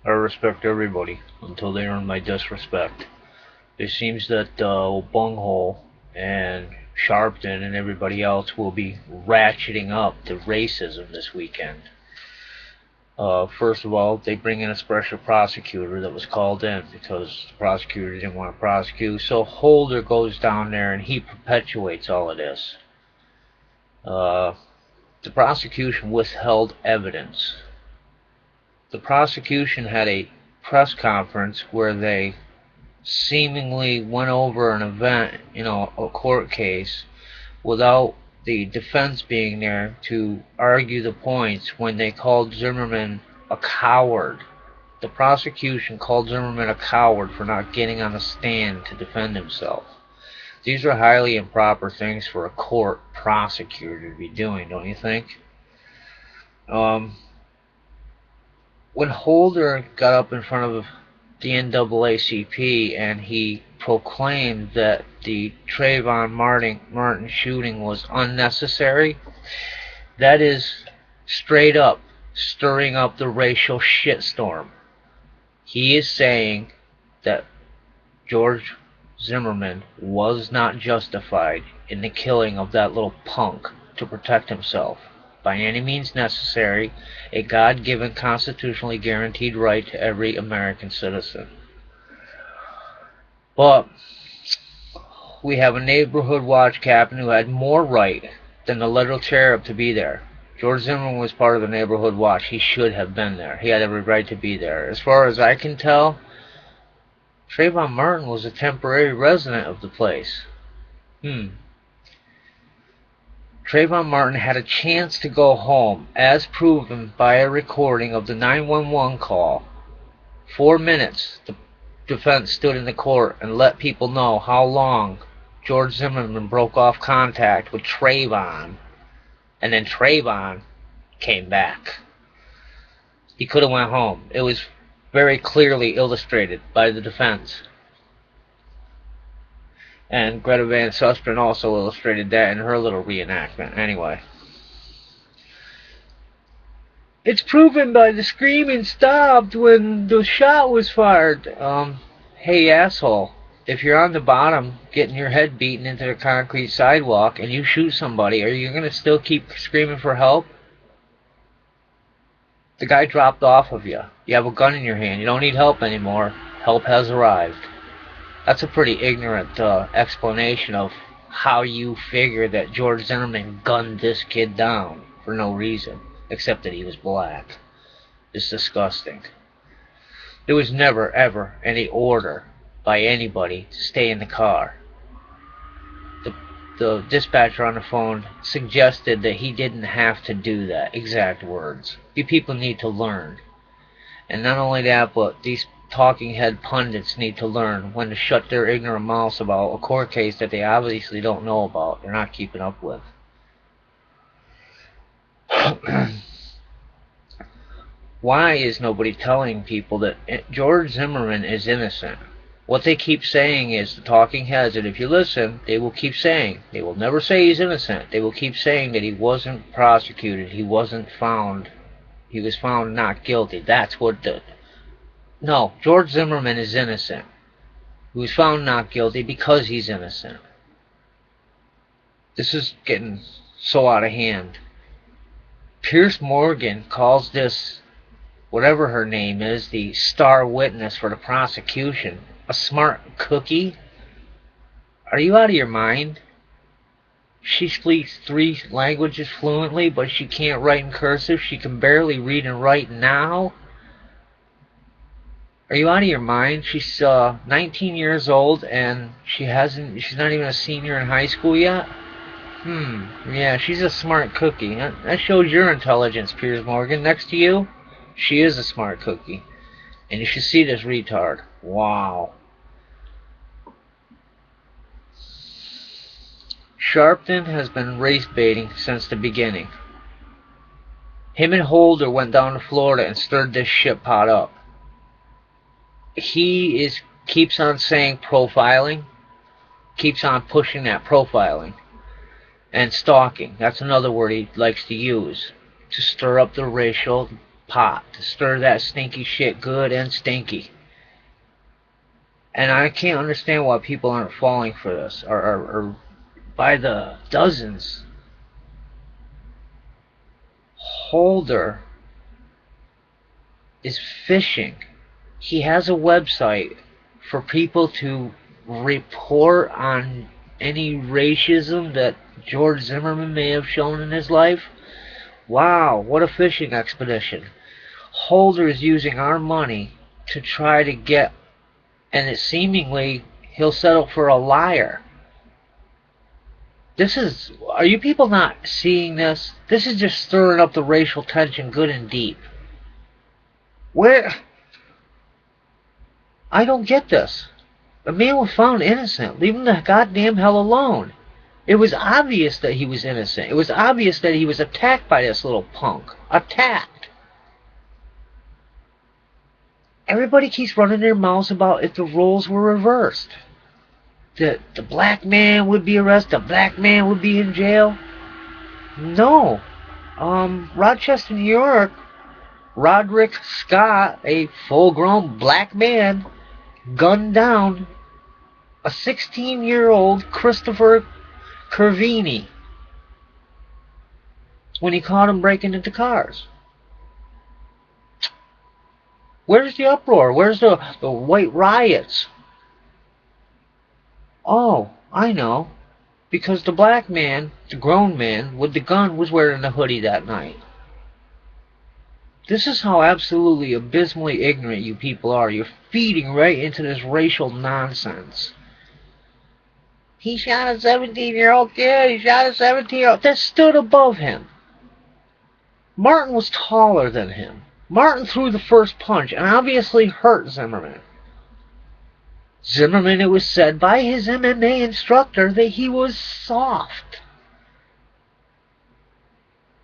I respect everybody until they earn my disrespect. It seems that Bunghole and Sharpton and everybody else will be ratcheting up the racism this weekend. First of all, they bring in a special prosecutor that was called in because the prosecutor didn't want to prosecute. So Holder goes down there and he perpetuates all of this. Uh, the prosecution withheld evidence. The prosecution had a press conference where they seemingly went over an event, a court case, without the defense being there to argue the points when they called Zimmerman a coward. The prosecution called Zimmerman a coward for not getting on the stand to defend himself. These are highly improper things for a court prosecutor to be doing, don't you think? Um, when Holder got up in front of the NAACP and he proclaimed that the Trayvon Martin shooting was unnecessary, that is straight up stirring up the racial shitstorm. He is saying that George Zimmerman was not justified in the killing of that little punk to protect himself by any means necessary, a God-given constitutionally guaranteed right to every American citizen. But we have a neighborhood watch captain who had more right than the little cherub to be there. George Zimmerman was part of the neighborhood watch. He should have been there. He had every right to be there. As far as I can tell, Trayvon Martin was a temporary resident of the place. Trayvon Martin had a chance to go home, as proven by a recording of the 911 call. 4 minutes, the defense stood in the court and let people know how long George Zimmerman broke off contact with Trayvon, and then Trayvon came back. He could have went home. It was very clearly illustrated by the defense. And Greta Van Susteren also illustrated that in her little reenactment. Anyway. It's proven by the screaming stopped when the shot was fired. Hey asshole, if you're on the bottom getting your head beaten into the concrete sidewalk and you shoot somebody, are you going to still keep screaming for help? The guy dropped off of you. You have a gun in your hand. You don't need help anymore. Help has arrived. That's a pretty ignorant explanation of how you figure that George Zimmerman gunned this kid down for no reason, except that he was black. It's disgusting. There was never, ever any order by anybody to stay in the car. The dispatcher on the phone suggested that he didn't have to do that. Exact words. You people need to learn. And not only that, but these talking head pundits need to learn when to shut their ignorant mouths about a court case that they obviously don't know about. They're not keeping up with. Why is nobody telling people that George Zimmerman is innocent? What they keep saying is, the talking heads, and if you listen, they will keep saying, they will never say he's innocent. They will keep saying that he wasn't prosecuted, he was found not guilty. That's what No, George Zimmerman is innocent. He was found not guilty because he's innocent. This is getting so out of hand. Piers Morgan calls this, whatever her name is, the star witness for the prosecution, a smart cookie? Are you out of your mind? She speaks 3 languages fluently, but she can't write in cursive. She can barely read and write now. Are you out of your mind? She's 19 years old and she's not even a senior in high school yet? Yeah, she's a smart cookie. That shows your intelligence, Piers Morgan. Next to you, she is a smart cookie. And you should see this retard. Wow. Sharpton has been race baiting since the beginning. Him and Holder went down to Florida and stirred this shit pot up. He keeps on saying profiling, keeps on pushing that profiling, and stalking. That's another word he likes to use to stir up the racial pot to stir that stinky shit good and stinky. And I can't understand why people aren't falling for this, or by the dozens. Holder is fishing. He has a website for people to report on any racism that George Zimmerman may have shown in his life. Wow, what a fishing expedition. Holder is using our money to try to get, and it seemingly he'll settle for a liar. This is, are you people not seeing this? This is just stirring up the racial tension good and deep. Where? I don't get this. The man was found innocent. Leave him the goddamn hell alone. It was obvious that he was innocent. It was obvious that he was attacked by this little punk. Attacked. Everybody keeps running their mouths about if the roles were reversed. That the black man would be arrested, the black man would be in jail. No. Rochester, New York, Roderick Scott, a full-grown black man, gunned down a 16-year-old Christopher Curvini when he caught him breaking into cars. Where's the uproar? Where's the white riots? Oh, I know. Because the black man, the grown man, with the gun was wearing the hoodie that night. This is how absolutely abysmally ignorant you people are. You're feeding right into this racial nonsense. He shot a 17-year-old kid. He shot a 17-year-old. That stood above him. Martin was taller than him. Martin threw the first punch and obviously hurt Zimmerman. Zimmerman, it was said by his MMA instructor that he was soft.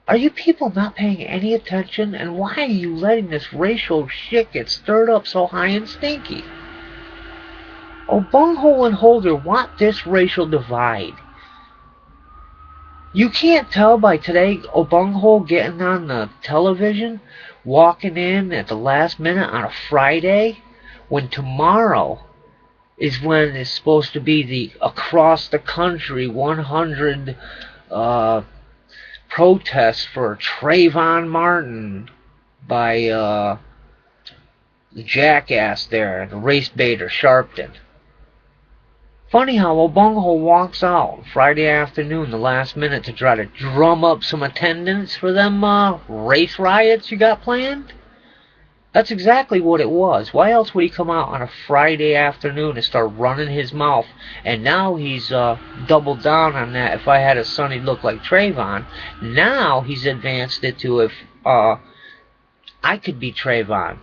Are you people not paying any attention? And why are you letting this racial shit get stirred up so high and stinky? Bunghole and Holder want this racial divide. You can't tell by today Bunghole getting on the television, walking in at the last minute on a Friday, when tomorrow is when it's supposed to be the across the country 100 protests for Trayvon Martin by the jackass there, the race baiter Sharpton. Funny how Bunghole walks out Friday afternoon, the last minute, to try to drum up some attendance for them race riots you got planned. That's exactly what it was. Why else would he come out on a Friday afternoon and start running his mouth? And now he's doubled down on that. If I had a son, he'd look like Trayvon. Now he's advanced it to if I could be Trayvon.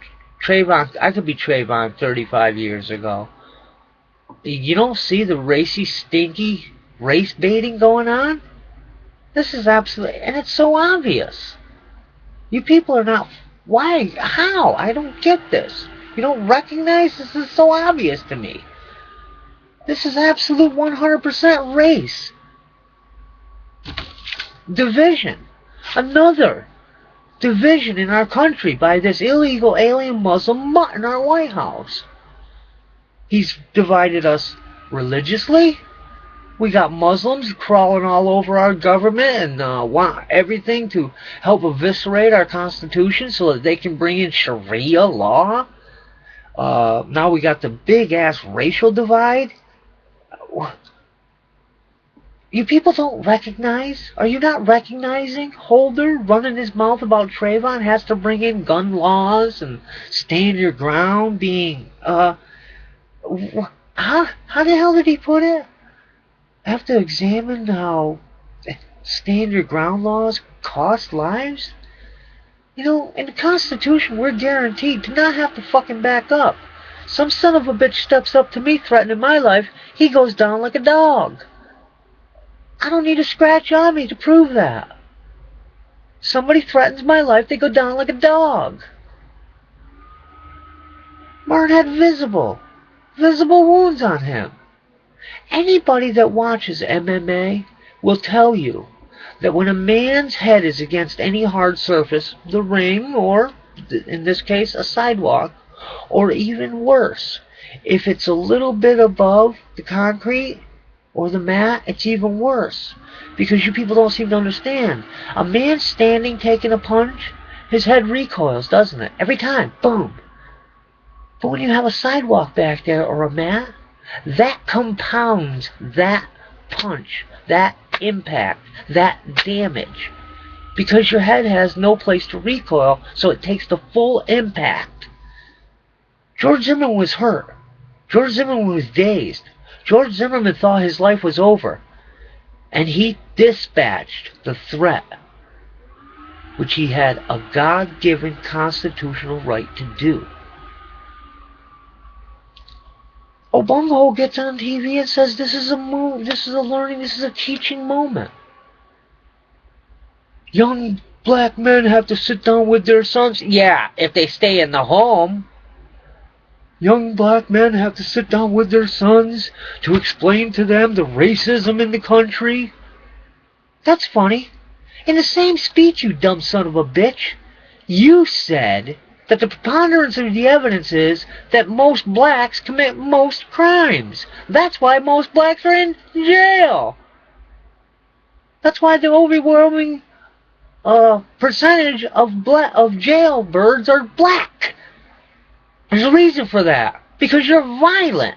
I could be Trayvon 35 years ago. You don't see the racy, stinky race baiting going on? This is absolutely... And it's so obvious. You people are not... Why? How? I don't get this. You don't recognize this? Is so obvious to me. This is absolute 100% race. Division. Another division in our country by this illegal alien Muslim mutt in our White House. He's divided us religiously. We got Muslims crawling all over our government and want everything to help eviscerate our Constitution so that they can bring in Sharia law. Now we got the big-ass racial divide. You people don't recognize? Are you not recognizing? Holder running his mouth about Trayvon has to bring in gun laws and stand your ground being... How the hell did he put it? Have to examine how stand your ground laws cost lives? You know, in the Constitution, we're guaranteed to not have to fucking back up. Some son of a bitch steps up to me threatening my life, he goes down like a dog. I don't need a scratch on me to prove that. Somebody threatens my life, they go down like a dog. Martin had visible wounds on him. Anybody that watches MMA will tell you that when a man's head is against any hard surface, the ring or in this case, a sidewalk, or even worse, if it's a little bit above the concrete or the mat, it's even worse. Because you people don't seem to understand. A man standing taking a punch, his head recoils, doesn't it? Every time. Boom. But when you have a sidewalk back there or a mat, that compounds that punch, that impact, that damage. Because your head has no place to recoil, so it takes the full impact. George Zimmerman was hurt. George Zimmerman was dazed. George Zimmerman thought his life was over. And he dispatched the threat, which he had a God-given constitutional right to do. Obungo gets on TV and says this is a move, this is a learning, this is a teaching moment. Young black men have to sit down with their sons. Yeah, if they stay in the home. Young black men have to sit down with their sons to explain to them the racism in the country. That's funny. In the same speech, you dumb son of a bitch, you said that the preponderance of the evidence is that most blacks commit most crimes. That's why most blacks are in jail. That's why the overwhelming percentage of jailbirds are black. There's a reason for that. Because you're violent.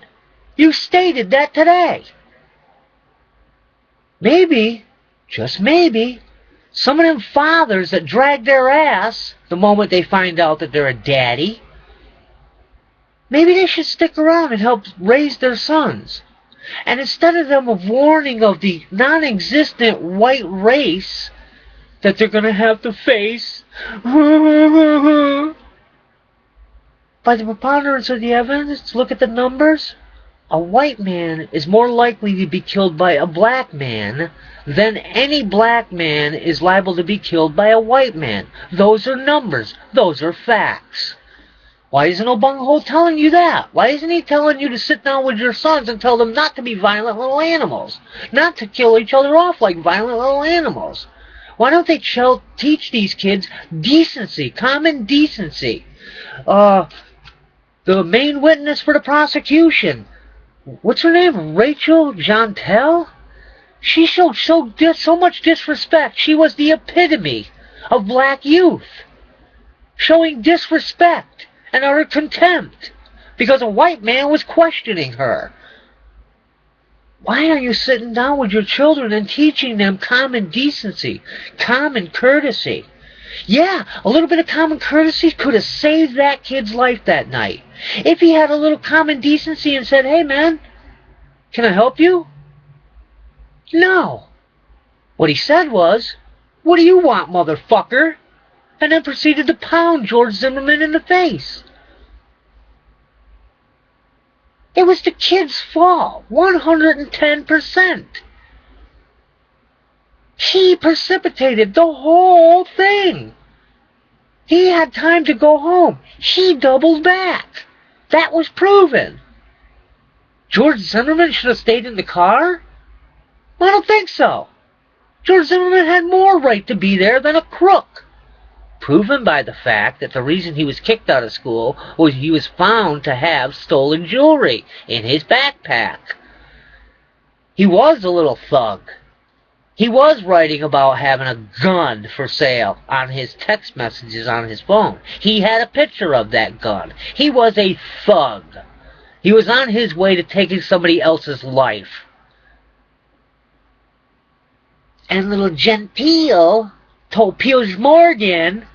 You stated that today. Maybe, just maybe, some of them fathers that drag their ass the moment they find out that they're a daddy, maybe they should stick around and help raise their sons. And instead of them warning of the non-existent white race that they're going to have to face, by the preponderance of the evidence, look at the numbers. A white man is more likely to be killed by a black man than any black man is liable to be killed by a white man. Those are numbers. Those are facts. Why isn't Obungo telling you that? Why isn't he telling you to sit down with your sons and tell them not to be violent little animals? Not to kill each other off like violent little animals? Why don't they teach these kids decency, common decency? The main witness for the prosecution, what's her name? Rachel Jeantel? She showed so much disrespect. She was the epitome of black youth. Showing disrespect and utter contempt because a white man was questioning her. Why are you sitting down with your children and teaching them common decency, common courtesy? Yeah, a little bit of common courtesy could have saved that kid's life that night. If he had a little common decency and said, hey man, can I help you? No. What he said was, what do you want, motherfucker? And then proceeded to pound George Zimmerman in the face. It was the kid's fault, 110%. He precipitated the whole thing. He had time to go home. He doubled back. That was proven. George Zimmerman should have stayed in the car? I don't think so. George Zimmerman had more right to be there than a crook. Proven by the fact that the reason he was kicked out of school was he was found to have stolen jewelry in his backpack. He was a little thug. He was writing about having a gun for sale on his text messages on his phone. He had a picture of that gun. He was a thug. He was on his way to taking somebody else's life. And little Gentile told Piers Morgan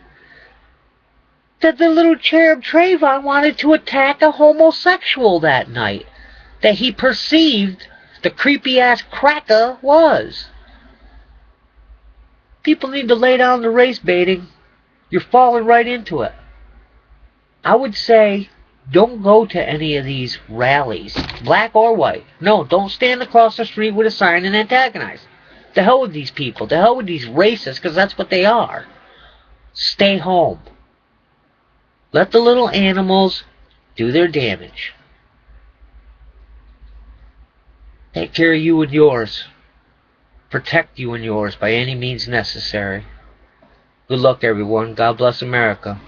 that the little cherub Trayvon wanted to attack a homosexual that night. That he perceived the creepy-ass cracker was. People need to lay down the race baiting. You're falling right into it. I would say, don't go to any of these rallies, black or white. No, don't stand across the street with a sign and antagonize. The hell with these people. The hell with these racists, because that's what they are. Stay home. Let the little animals do their damage. Take care of you and yours. Protect you and yours by any means necessary. Good luck, everyone. God bless America.